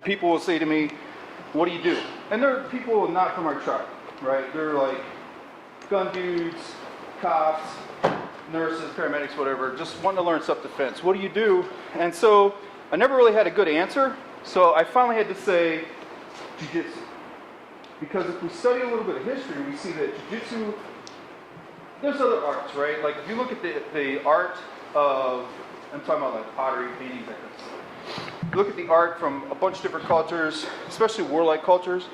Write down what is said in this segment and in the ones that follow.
People will say to me, what do you do? And they're people not from our tribe, right? They're like gun dudes, cops, nurses, paramedics, whatever, just wanting to learn self-defense. What do you do? And so I never really had a good answer, so I finally had to say jiu-jitsu. Because if we study a little bit of history, we see that jiu-jitsu, there's other arts, right? Like if you look at the art of, I'm talking about like pottery, paintings, that kind of stuff. Look at the art from a bunch of different cultures, especially warlike cultures.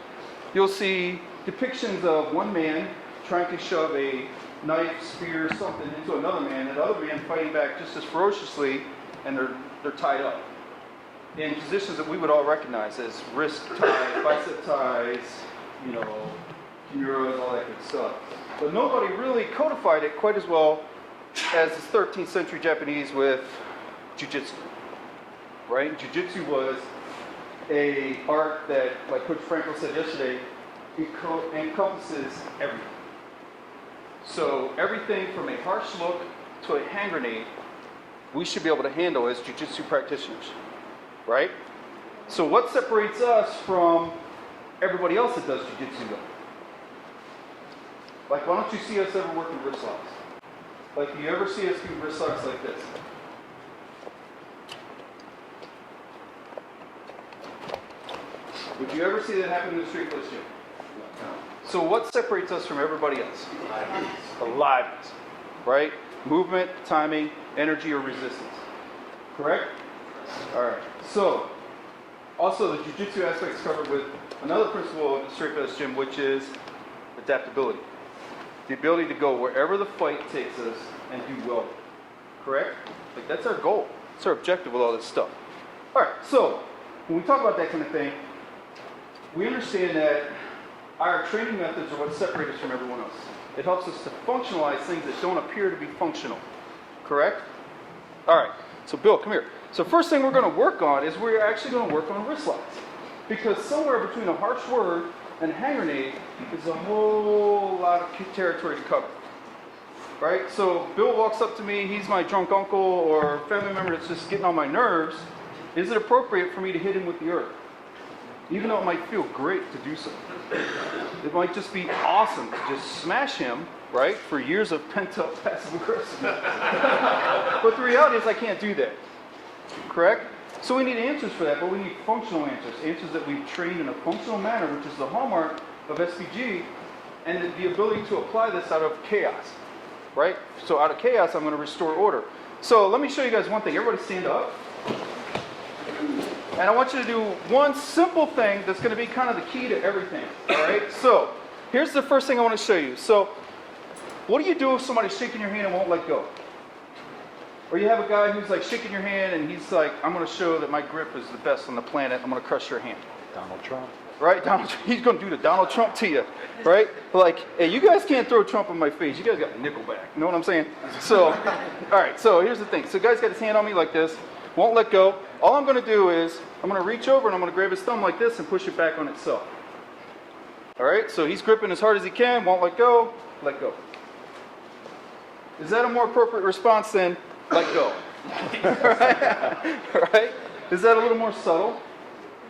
You'll see depictions of one man trying to shove a knife, spear, something into another man, and the other man fighting back just as ferociously, and they're tied up in positions that we would all recognize as wrist ties, bicep ties, you know, kimuras, all that good stuff. But nobody really codified it quite as well as the 13th century Japanese with jiu-jitsu. Right? Jiu-jitsu was a art that, like Coach Franco said yesterday, encompasses everything. So everything from a harsh look to a hand grenade, we should be able to handle as jiu-jitsu practitioners. Right? So what separates us from everybody else that does jiu-jitsu though? Like, why don't you see us ever working wrist locks? Like, do you ever see us do wrist locks like this? Would you ever see that happen in the street list gym? No. So what separates us from everybody else? Aliveness. Right? Movement, timing, energy, or resistance. Correct? Alright. So, also the jiu-jitsu aspect is covered with another principle of the straight list gym, which is adaptability. The ability to go wherever the fight takes us and do well. Correct? Like, that's our goal. That's our objective with all this stuff. Alright, so when we talk about that kind of thing, we understand that our training methods are what separate us from everyone else. It helps us to functionalize things that don't appear to be functional. Correct? Alright, so Bill, come here. So first thing we're going to work on is we're actually going to work on wrist locks. Because somewhere between a harsh word and a hand grenade is a whole lot of territory to cover. Right? So Bill walks up to me, he's my drunk uncle or family member that's just getting on my nerves. Is it appropriate for me to hit him with the earth? Even though it might feel great to do so. It might just be awesome to just smash him, right, for years of pent-up passive aggressiveness. But the reality is I can't do that. Correct? So we need answers for that, but we need functional answers. Answers that we've trained in a functional manner, which is the hallmark of SPG, and the ability to apply this out of chaos. Right? So out of chaos, I'm going to restore order. So let me show you guys one thing. Everybody stand up. And I want you to do one simple thing that's going to be kind of the key to everything. All right? So here's the first thing I want to show you. So what do you do if somebody's shaking your hand and won't let go? Or you have a guy who's like shaking your hand and he's like, I'm going to show that my grip is the best on the planet. I'm going to crush your hand. Donald Trump. Right? He's going to do the Donald Trump to you. Right? Like, hey, you guys can't throw Trump in my face. You guys got Nickelback. You know what I'm saying? So, all right. So here's the thing. So guy's got his hand on me like this. Won't let go. All I'm going to do is I'm going to reach over and I'm going to grab his thumb like this and push it back on itself. All right? So he's gripping as hard as he can. Won't let go. Let go. Is that a more appropriate response than let go? Right? Is that a little more subtle?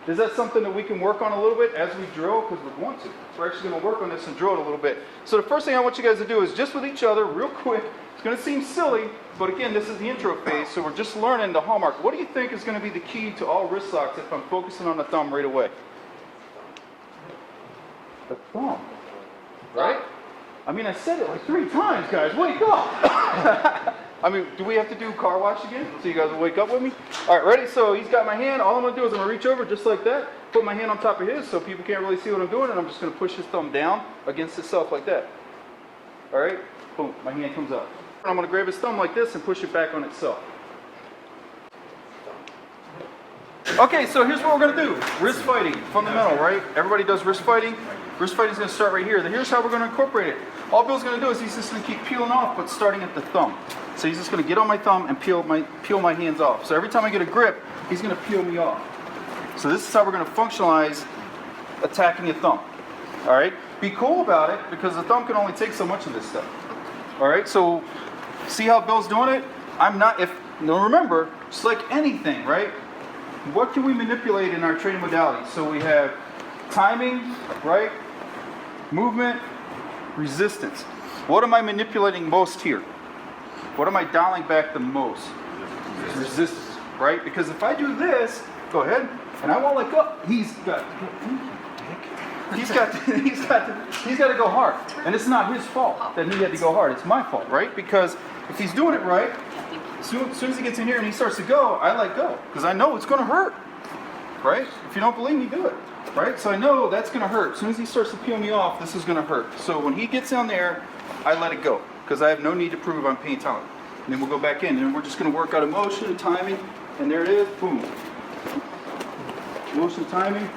Is that something that we can work on a little bit as we drill? Because we're going to. We're actually going to work on this and drill it a little bit. So the first thing I want you guys to do is just with each other, real quick. It's going to seem silly, but again, this is the intro phase, so we're just learning the hallmark. What do you think is going to be the key to all wrist locks if I'm focusing on the thumb right away? The thumb. Right? I mean, I said it like 3 times, guys. Wake up! I mean, do we have to do car wash again? So you guys will wake up with me? All right, ready? So he's got my hand. All I'm going to do is I'm going to reach over just like that, put my hand on top of his so people can't really see what I'm doing, and I'm just going to push his thumb down against itself like that. All right? Boom. My hand comes up. I'm going to grab his thumb like this and push it back on itself. Okay, so here's what we're going to do. Wrist fighting. Fundamental, right? Everybody does wrist fighting. Wrist fighting is going to start right here. Then here's how we're going to incorporate it. All Bill's going to do is he's just going to keep peeling off, but starting at the thumb. So he's just going to get on my thumb and peel my hands off. So every time I get a grip, he's going to peel me off. So this is how we're going to functionalize attacking your thumb. All right? be cool about it because the thumb can only take so much of this stuff. All right, so see how Bill's doing it? I'm not, now remember, just like anything, right? What can we manipulate in our training modalities? So we have timing, right? Movement, resistance. What am I manipulating most here? What am I dialing back the most? Resistance, right? Because if I do this, go ahead, and I won't let go, he's got to go hard. And it's not his fault that he had to go hard. It's my fault, right? Because if he's doing it right, as soon as he gets in here and he starts to go, I let go. Because I know it's going to hurt, right? If you don't believe me, do it, right? So I know that's going to hurt. As soon as he starts to peel me off, this is going to hurt. So when he gets down there, I let it go. Because I have no need to prove I'm pain tolerant. And then we'll go back in, and we're just going to work out motion and timing. And there it is, boom. Motion, timing,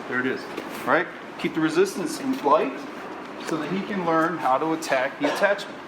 there it is, right? Keep the resistance in flight so that he can learn how to attack the attachment.